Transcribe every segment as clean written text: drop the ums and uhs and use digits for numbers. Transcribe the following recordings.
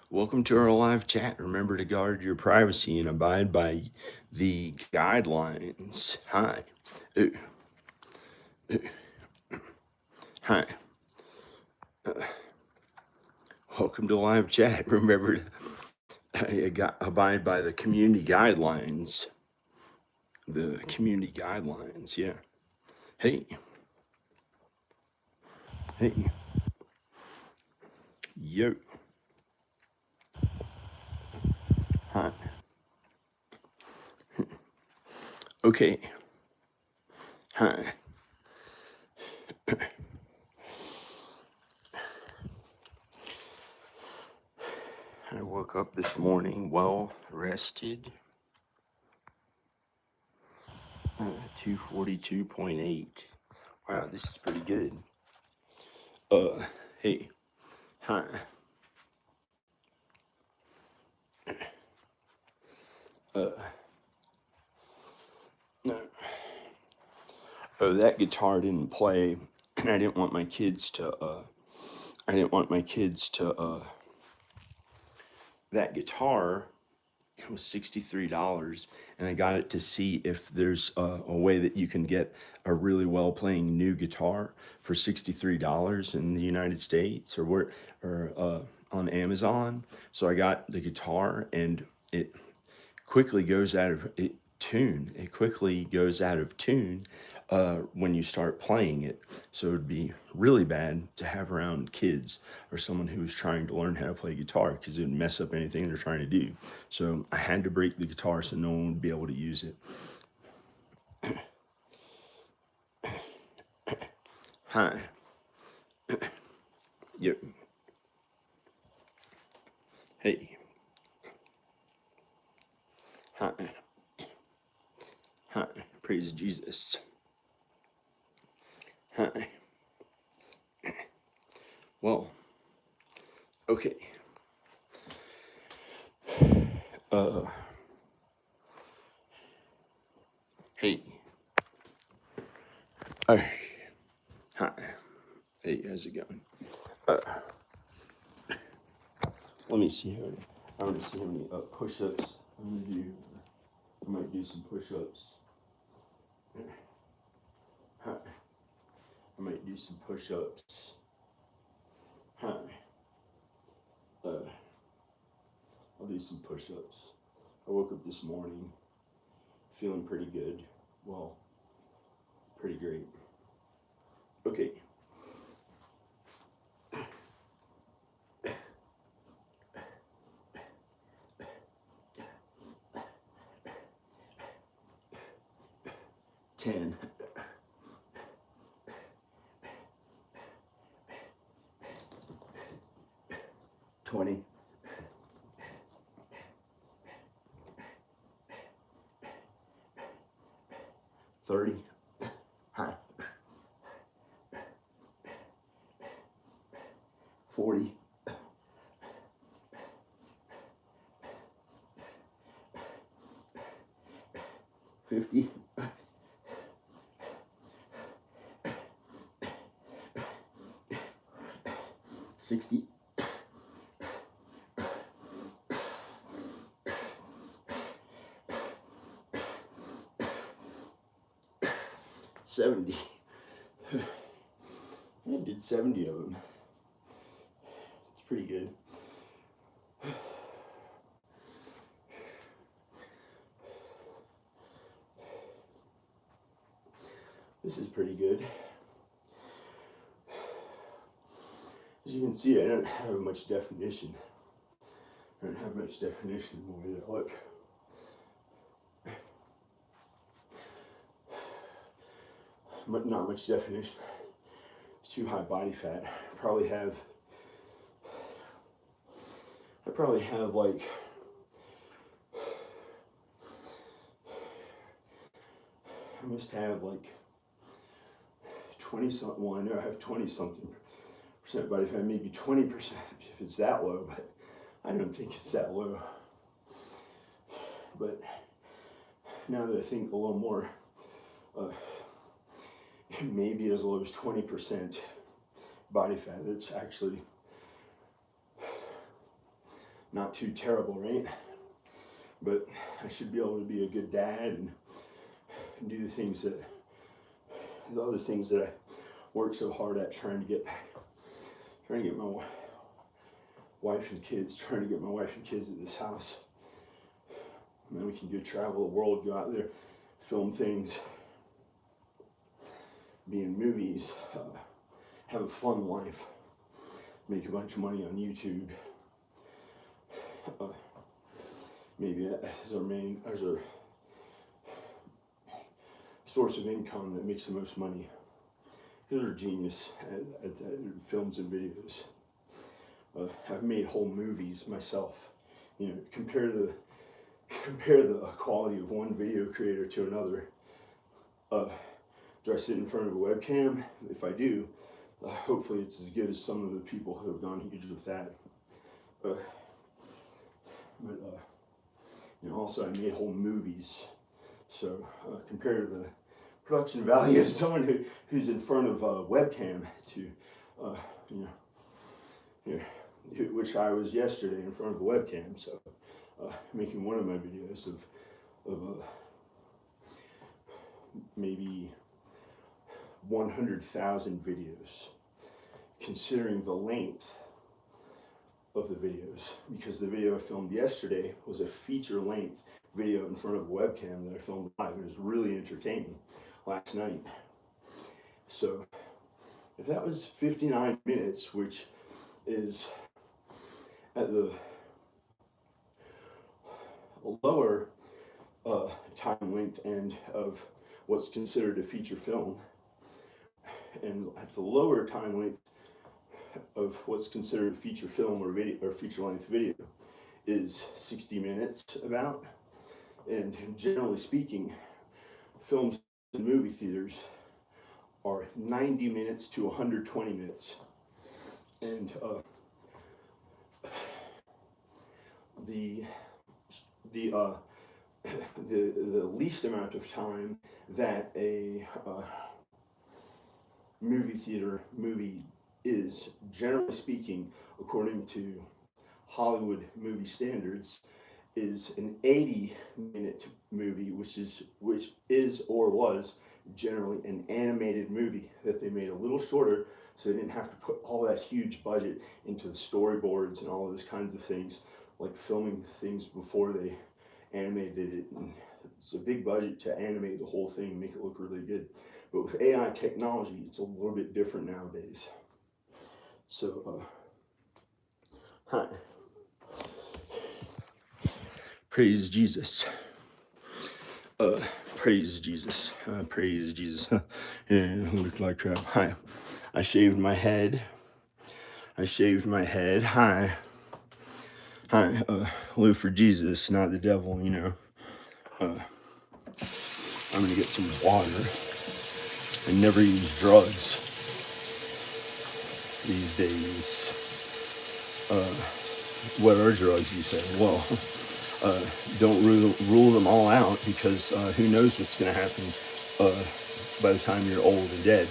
Welcome to our live chat. Remember to guard your privacy and abide by the guidelines. Hi. Uh, Hi. Welcome to live chat. Remember to abide by the community guidelines. The community guidelines, yeah. Hey. Hey. Yo. Hi. Okay. Hi. I woke up this morning well rested. 242.8. Wow, this is pretty good. Hey. Hi. Uh, no. Oh, that guitar didn't play, and I didn't want my kids to. I didn't want my kids to. That guitar, it was $63, and I got it to see if there's a way that you can get a really well playing new guitar for $63 in the United States or on Amazon. So I got the guitar, and it quickly goes out of tune. It quickly goes out of tune when you start playing it. So it'd be really bad to have around kids or someone who was trying to learn how to play guitar because it would mess up anything they're trying to do. So I had to break the guitar so no one would be able to use it. Hi. Yep. Hey. Hi. Hi. Praise Jesus. Hi. Well, okay. Uh, hey. Oh, hi. Hey, how's it going? Uh, Let me see how. I'm gonna see how many push-ups I'm gonna do. I might do some push-ups. Hi. I might do some push-ups. Hi. Uh, I'll do some push-ups. I woke up this morning feeling pretty good. Well, pretty great. Okay. 10. 20. 30. Hi. 40. 50. 60. 70. I did 70 of them. It's pretty good. This is pretty good. As you can see, I don't have much definition. I don't have much definition in the way that I look. But not much definition. It's too high body fat. I probably have like I must have like 20 something. Well, I know I have 20 something percent body fat, maybe 20% if it's that low, but I don't think it's that low. But now that I think a little more, maybe as low as 20% body fat. That's actually Not too terrible, right? But I should be able to be a good dad and do the other things that I work so hard at trying to get my wife and kids, trying to get my wife and kids at this house. And then we can go travel the world, go out there, film things, be in movies, have a fun life, make a bunch of money on YouTube. Maybe as our source of income that makes the most money. They're genius at films and videos. I've made whole movies myself. You know, compare the quality of one video creator to another. Do I sit in front of a webcam? If I do, hopefully it's as good as some of the people who have gone huge with that. Also I made whole movies. So compare the production value of someone who's in front of a webcam to, which I was yesterday in front of a webcam. So making one of my videos of maybe 100,000 videos, considering the length of the videos, because the video I filmed yesterday was a feature length video in front of a webcam that I filmed live. It was really entertaining last night. So if that was 59 minutes, which is at the lower time length end of what's considered a feature film, and at the lower time length of what's considered a feature film or video or feature length video is 60 minutes about. And generally speaking, films in movie theaters are 90 minutes to 120 minutes. And the least amount of time that a movie theater movie is, generally speaking, according to Hollywood movie standards, is an 80-minute movie, which is or was generally an animated movie that they made a little shorter, so they didn't have to put all that huge budget into the storyboards and all those kinds of things, like filming things before they animated it. And it's a big budget to animate the whole thing and make it look really good. But with AI technology, it's a little bit different nowadays. So, hi. Praise Jesus. Praise Jesus. Praise Jesus. Yeah, look like crap. Hi. I shaved my head. Hi. Hi. Live for Jesus, not the devil, you know. I'm gonna get some water. I never use drugs these days. What are drugs, you say? Well, don't rule them all out, because who knows what's going to happen by the time you're old and dead.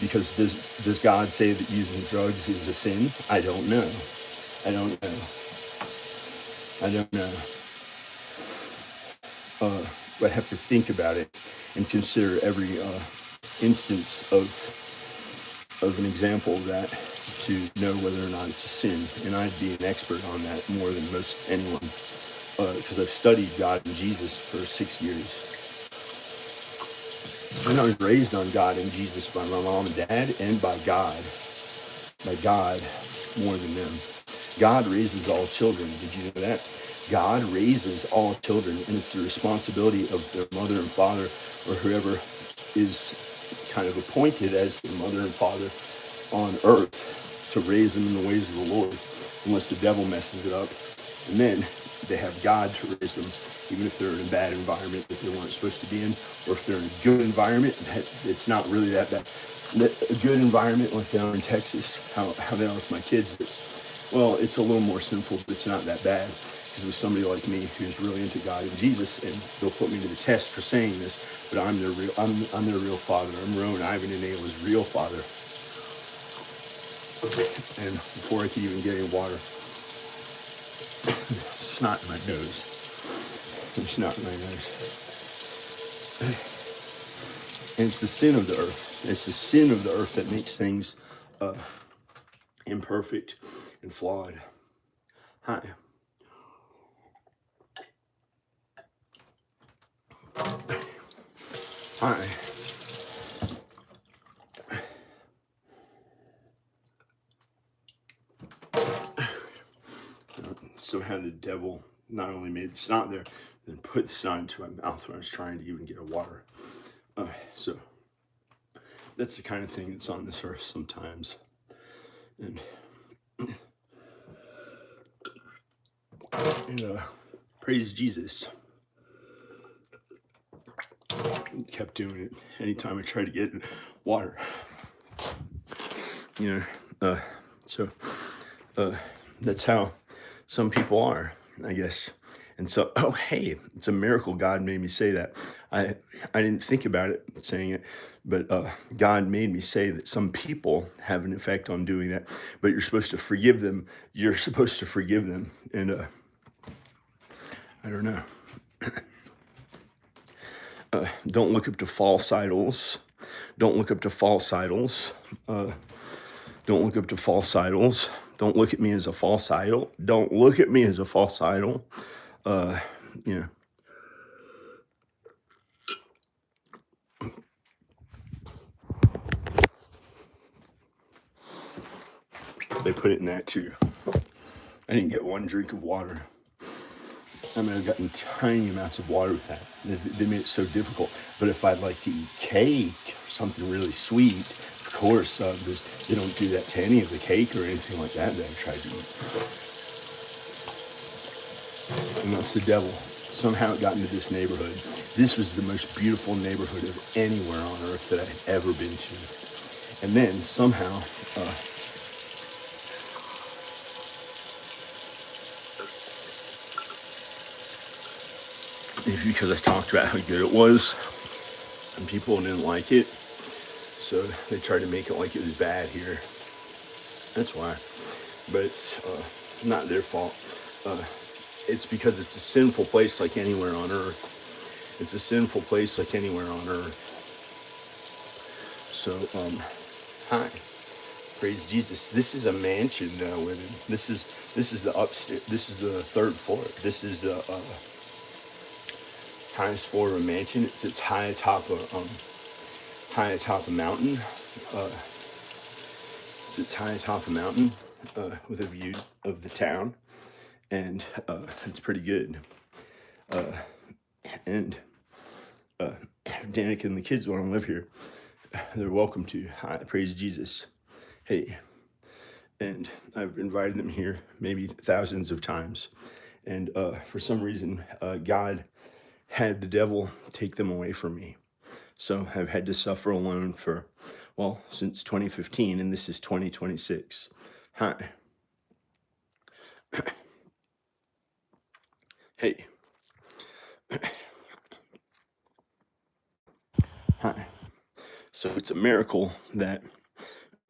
Because does God say that using drugs is a sin? I don't know. But I have to think about it and consider every instance of an example of that to know whether or not it's a sin. And I'd be an expert on that more than most anyone, because I've studied God and Jesus for 6 years. And I was raised on God and Jesus by my mom and dad, and by God more than them. God raises all children. Did you know that? God raises all children, and it's the responsibility of their mother and father, or whoever is kind of appointed as their mother and father on earth, to raise them in the ways of the Lord, unless the devil messes it up. And then they have God to raise them, even if they're in a bad environment that they weren't supposed to be in, or if they're in a good environment, it's not really that bad. A good environment, like down in Texas, how they are with my kids, it's a little more sinful, but it's not that bad. Because with somebody like me who's really into God and Jesus, and they'll put me to the test for saying this, but I'm their real father. I'm Rowan Ivan and Ayla's real father. And before I could even get any water, Snot in my nose. There's snot in my nose. And it's the sin of the earth. It's the sin of the earth that makes things imperfect and flawed. Hi. Hi. Somehow the devil not only made the snot there, then put the snot into my mouth when I was trying to even get a water. So that's the kind of thing that's on this earth sometimes. And praise Jesus. Kept doing it anytime I tried to get water. So that's how some people are, I guess. And so, oh hey, it's a miracle God made me say that. I didn't think about it saying it, but God made me say that some people have an effect on doing that, but you're supposed to forgive them. You're supposed to forgive them. And I don't know. Don't look up to false idols. Don't look up to false idols. Don't look up to false idols. Don't look at me as a false idol. Don't look at me as a false idol. You know, they put it in that too. I didn't get one drink of water. I mean, I've gotten tiny amounts of water with that. They made it so difficult. But if I'd like to eat cake or something really sweet, of course, they don't do that to any of the cake or anything like that I've tried to eat. And that's the devil. Somehow it got into this neighborhood. This was the most beautiful neighborhood of anywhere on earth that I'd ever been to. And then somehow, because I talked about how good it was, and people didn't like it, so they tried to make it like it was bad here. That's why. But it's not their fault. It's because it's a sinful place like anywhere on earth. It's a sinful place like anywhere on earth. So, hi. Praise Jesus. This is a mansion that I live in. This is the upstairs. This is the third floor. This is the highest floor of a mansion. It sits high atop a mountain. Sits high atop a mountain with a view of the town, and it's pretty good. And Danica and the kids want to live here, they're welcome to. Hi, praise Jesus. Hey. And I've invited them here maybe thousands of times. And for some reason, God had the devil take them away from me. So I've had to suffer alone for, well, since 2015, and this is 2026. Hi. Hey. Hi. So it's a miracle that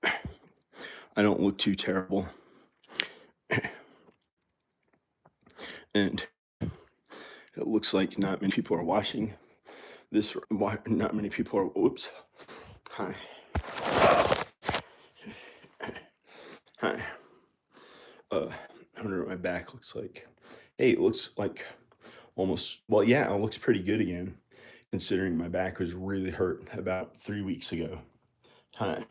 I don't look too terrible. And it looks like not many people are watching this. Not many people are, whoops. Hi. Hi. I wonder what my back looks like. Hey, it looks like almost, well, yeah, it looks pretty good again, considering my back was really hurt about 3 weeks ago. Hi.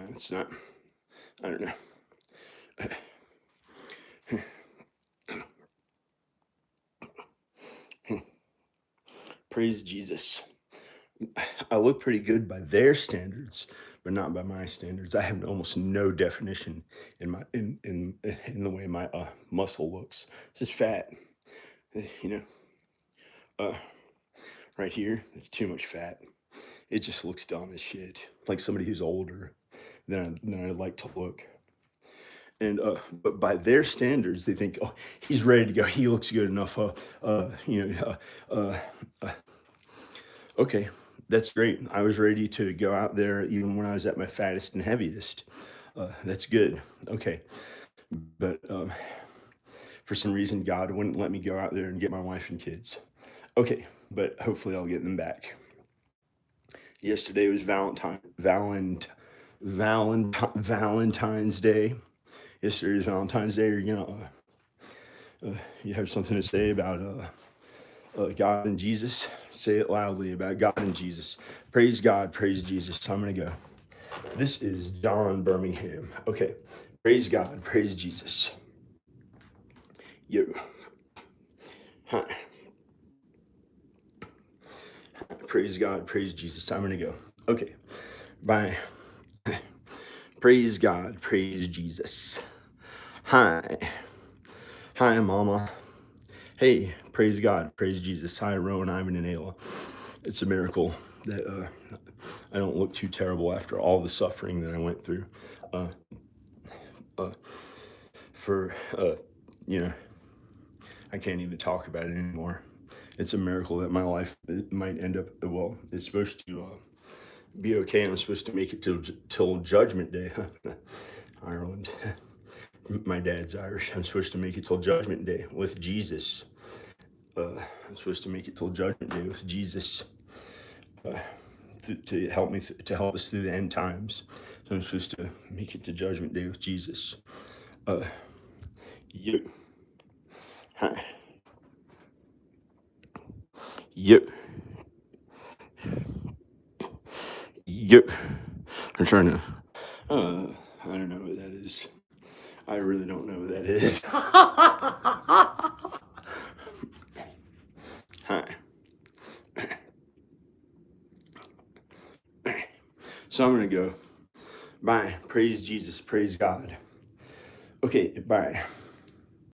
It's not, I don't know. Praise Jesus. I look pretty good by their standards, but not by my standards. I have almost no definition in my in the way my muscle looks. It's just fat, you know. Right here, it's too much fat. It just looks dumb as shit, like somebody who's older than I like to look. And but by their standards, they think, oh, he's ready to go. He looks good enough. You know, okay. That's great. I was ready to go out there even when I was at my fattest and heaviest. That's good. Okay. But for some reason, God wouldn't let me go out there and get my wife and kids. Okay. But hopefully I'll get them back. Yesterday was Valentine's Day. Yesterday was Valentine's Day. You have something to say about God and Jesus? Say it loudly about God and Jesus. Praise God, praise Jesus. I'm going to go. This is John Birmingham. Okay. Praise God, praise Jesus. Yo. Hi. Praise God, praise Jesus. I'm going to go. Okay. Bye. Praise God, praise Jesus. Hi. Hi, Mama. Hey, praise God, praise Jesus. Hi, Rowan, Ivan, and Ayla. It's a miracle that I don't look too terrible after all the suffering that I went through. Uh, uh, for, you know, I can't even talk about it anymore. It's a miracle that my life might end up, well, it's supposed to be okay. I'm supposed to make it till Judgment Day. Ireland. My dad's Irish. I'm supposed to make it till Judgment Day with Jesus. I'm supposed to make it till Judgment Day with Jesus. To help me to help us through the end times. So I'm supposed to make it to Judgment Day with Jesus. Yep. Hi. Yep. Yep. I'm trying to. I don't know what that is. I really don't know what that is. Hi. So I'm gonna go. Bye. Praise Jesus. Praise God. Okay. Bye.